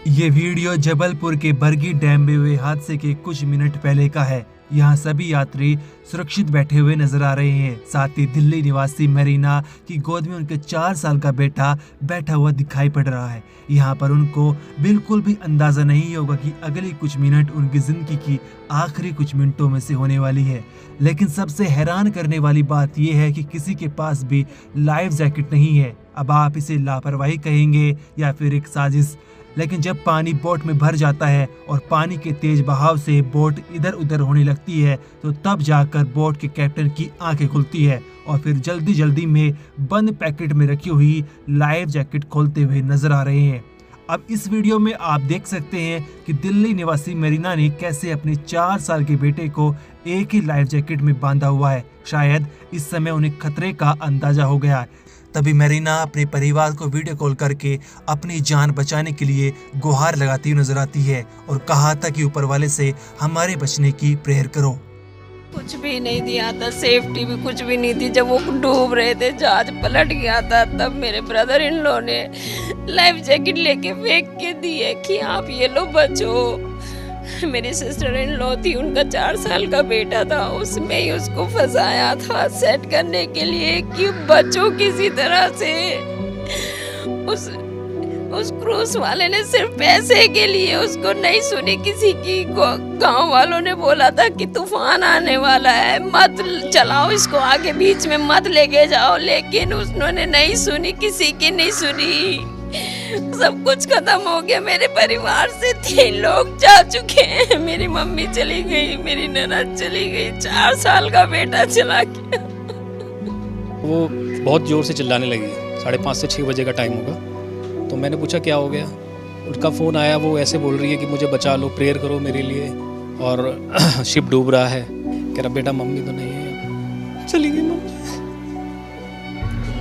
ये वीडियो जबलपुर के बरगी डैम में हुए हादसे के कुछ मिनट पहले का है। यहाँ सभी यात्री सुरक्षित बैठे हुए नजर आ रहे हैं। साथ ही दिल्ली निवासी मरीना की गोद में उनके 4 साल का बेटा बैठा हुआ दिखाई पड़ रहा है। यहाँ पर उनको बिल्कुल भी अंदाजा नहीं होगा कि अगले कुछ मिनट उनकी जिंदगी की आखिरी कुछ मिनटों में से होने वाली है। लेकिन सबसे हैरान करने वाली बात यह है कि किसी के पास भी लाइफ जैकेट नहीं है। अब आप इसे लापरवाही कहेंगे या फिर एक साजिश, लेकिन जब पानी बोट में भर जाता है और पानी के तेज बहाव से बोट इधर उधर होने लगती है तो तब जाकर बोट के कैप्टन की आंखें खुलती है और फिर जल्दी जल्दी में बंद पैकेट में रखी हुई लाइफ जैकेट खोलते हुए नजर आ रहे हैं। अब इस वीडियो में आप देख सकते हैं कि दिल्ली निवासी मरीना ने कैसे अपने 4 साल के बेटे को एक ही लाइफ जैकेट में बांधा हुआ है। शायद इस समय उन्हें खतरे का अंदाजा हो गया है। तभी मरीना अपने परिवार को वीडियो कॉल करके अपनी जान बचाने के लिए गुहार लगाती हुई नजर आती है और कहा था कि ऊपर वाले से हमारे बचने की प्रेयर करो। कुछ भी नहीं दिया था, सेफ्टी भी कुछ भी नहीं थी। जब वो डूब रहे थे, जहाज पलट गया था, तब मेरे ब्रदर इन लोगों ने लाइफ जैकेट लेके फेंक के दिए कि आप ये लो बचो। मेरी सिस्टर इन लॉ थी, उनका 4 साल का बेटा था, उसमें ही उसको फंसाया था सेट करने के लिए कि बचो किसी तरह से। उस क्रूज वाले ने सिर्फ पैसे के लिए उसको नहीं सुनी किसी की। गांव वालों ने बोला था कि तूफान आने वाला है, मत चलाओ इसको आगे, बीच में मत लेके जाओ, लेकिन उन्होंने नहीं सुनी, किसी की नहीं सुनी। सब कुछ खत्म हो गया। मेरे परिवार से 3 लोग जा चुके हैं। मेरी मम्मी चली गई, मेरी ननद चली गई, 4 साल का बेटा चला गया। वो बहुत ज़ोर से चिल्लाने लगी। 5:30 से 6 बजे का टाइम होगा। तो मैंने पूछा क्या हो गया। उनका फ़ोन आया, वो ऐसे बोल रही है कि मुझे बचा लो, प्रेयर करो मेरे लिए, और शिप डूब रहा है। कह रहा बेटा मम्मी तो नहीं है, चली गई मम्मी,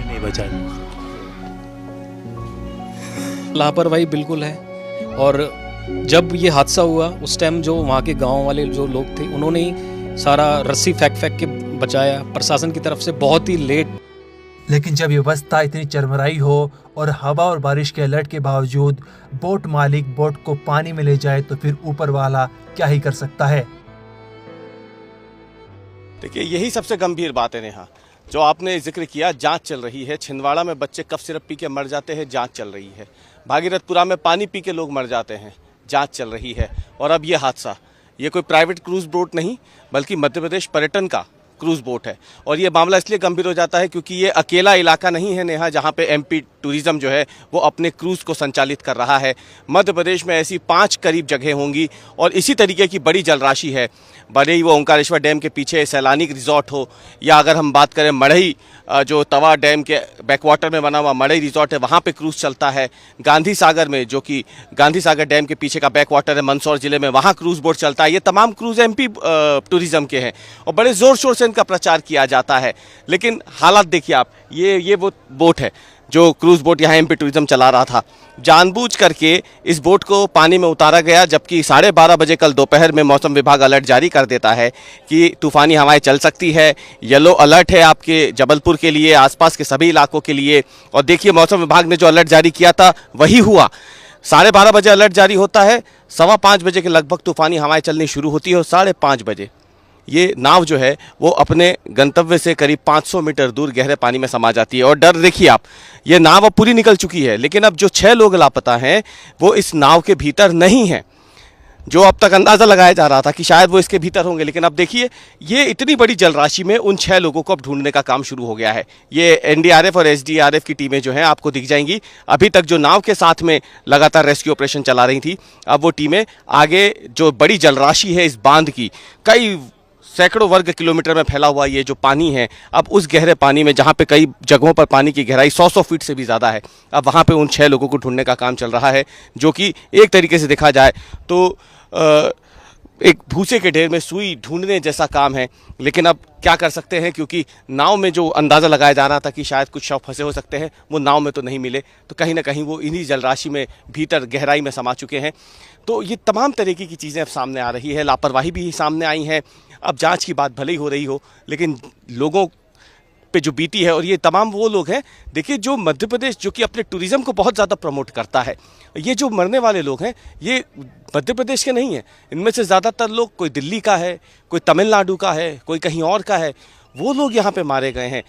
नहीं बचा। लापरवाही बिल्कुल है। और जब ये हादसा हुआ उस टाइम जो वहाँ के गांव वाले जो लोग थे उन्होंने ही सारा रस्सी फेंक के बचाया। प्रशासन की तरफ से बहुत ही लेट। लेकिन जब ये अवस्था इतनी चरमराई हो और हवा और बारिश के अलर्ट के बावजूद बोट मालिक बोट को पानी में ले जाए तो फिर ऊपर वाला क्या ही कर सकता है। देखिए, यही सबसे गंभीर बात है नेहा, जो आपने जिक्र किया। जांच चल रही है। छिंदवाड़ा में बच्चे कफ सिरप पी के मर जाते हैं, जांच चल रही है। भागीरथपुरा में पानी पी के लोग मर जाते हैं, जांच चल रही है। और अब ये हादसा, ये कोई प्राइवेट क्रूज बोट नहीं बल्कि मध्य प्रदेश पर्यटन का क्रूज बोट है। और ये मामला इसलिए गंभीर हो जाता है क्योंकि ये अकेला इलाका नहीं है नेहा जहाँ पे एमपी टूरिज्म जो है वो अपने क्रूज को संचालित कर रहा है। मध्य प्रदेश में ऐसी 5 करीब जगह होंगी और इसी तरीके की बड़ी जलराशि है। भले ही वो ओंकारेश्वर डैम के पीछे सैलानी रिजॉर्ट हो, या अगर हम बात करें मढ़ई, जो तवा डैम के बैकवाटर में बना हुआ मढ़ई रिजॉर्ट है, वहाँ पे क्रूज चलता है। गांधी सागर में, जो कि गांधी सागर डैम के पीछे का बैकवाटर है मंदसौर जिले में, वहाँ क्रूज बोट चलता है। ये तमाम क्रूज एमपी टूरिज्म के हैं और बड़े ज़ोर शोर से इनका प्रचार किया जाता है। लेकिन हालात देखिए आप, ये वो बोट है जो क्रूज बोट यहाँ एमपी टूरिज्म चला रहा था। जानबूझ करके इस बोट को पानी में उतारा गया, जबकि 12:30 बजे कल दोपहर में मौसम विभाग अलर्ट जारी कर देता है कि तूफानी हवाएं चल सकती है। येलो अलर्ट है आपके जबलपुर के लिए, आसपास के सभी इलाकों के लिए। और देखिए, मौसम विभाग ने जो अलर्ट जारी किया था वही हुआ। 12:30 बजे अलर्ट जारी होता है, 5:15 बजे के लगभग तूफानी हवाएं चलनी शुरू होती है और 5:30 बजे ये नाव जो है वो अपने गंतव्य से करीब 500 मीटर दूर गहरे पानी में समा जाती है। और डर देखिए आप, ये नाव अब पूरी निकल चुकी है, लेकिन अब जो 6 लोग लापता हैं वो इस नाव के भीतर नहीं हैं। जो अब तक अंदाज़ा लगाया जा रहा था कि शायद वो इसके भीतर होंगे, लेकिन अब देखिए ये इतनी बड़ी जलराशि में उन 6 लोगों को अब ढूंढने का काम शुरू हो गया है। ये एनडीआरएफ और एसडीआरएफ की टीमें जो हैं आपको दिख जाएंगी। अभी तक जो नाव के साथ में लगातार रेस्क्यू ऑपरेशन चला रही थी, अब वो टीमें आगे जो बड़ी जलराशि है इस बांध की, कई सैकड़ों वर्ग किलोमीटर में फैला हुआ ये जो पानी है, अब उस गहरे पानी में जहाँ पे कई जगहों पर पानी की गहराई 100 फीट से भी ज़्यादा है, अब वहाँ पे उन 6 लोगों को ढूंढने का काम चल रहा है। जो कि एक तरीके से देखा जाए तो एक भूसे के ढेर में सुई ढूंढने जैसा काम है। लेकिन अब क्या कर सकते हैं, क्योंकि नाव में जो अंदाज़ा लगाया जा रहा था कि शायद कुछ शव फंसे हो सकते हैं, वो नाव में तो नहीं मिले, तो कहीं ना कहीं वो इन्हीं जलराशि में भीतर गहराई में समा चुके हैं। तो ये तमाम तरीके की चीज़ें अब सामने आ रही है, लापरवाही भी सामने आई है। अब जांच की बात भले ही हो रही हो, लेकिन लोगों पे जो बीती है। और ये तमाम वो लोग हैं, देखिए, जो मध्य प्रदेश जो कि अपने टूरिज्म को बहुत ज़्यादा प्रमोट करता है। ये जो मरने वाले लोग हैं ये मध्य प्रदेश के नहीं हैं। इनमें से ज़्यादातर लोग कोई दिल्ली का है, कोई तमिलनाडु का है, कोई कहीं और का है। वो लोग यहाँ पे मारे गए हैं।